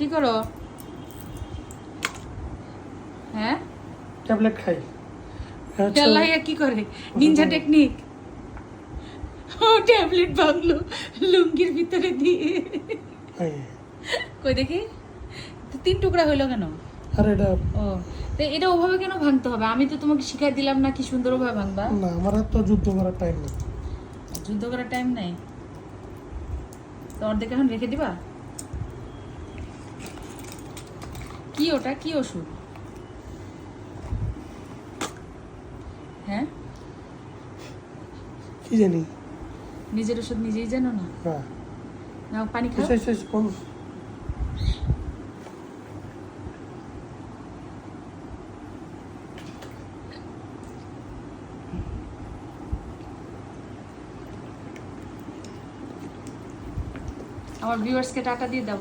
কি করো? হ্যাঁ, ট্যাবলেট খাই। চাল্লাইয়া কি করে? Ninja technique. ও ট্যাবলেট ভাঙলো লুঙ্গির ভিতরে দিয়ে। কই দেখি, 3 টুকরা হইলো কেন? আর এটা ও, তো এটা ওভাবে কেন ভাঙতে হবে? আমি তো তোমাকে শিখাই দিলাম না কি সুন্দর ভাবে ভাঙবা। না, আমার আর তো যুদ্ধ করার টাইম নেই। যুদ্ধ করার টাইম নাই তো অর্ধেক এখন রেখে দিবা? কি ওটা, কি ওষুধ? হ্যাঁ, কি জানি নিজের ওষুধ নিজেই জানো না? না। নাও পানি খাও। আমার ভিউয়ার্সকে টাকা দিয়ে দাও।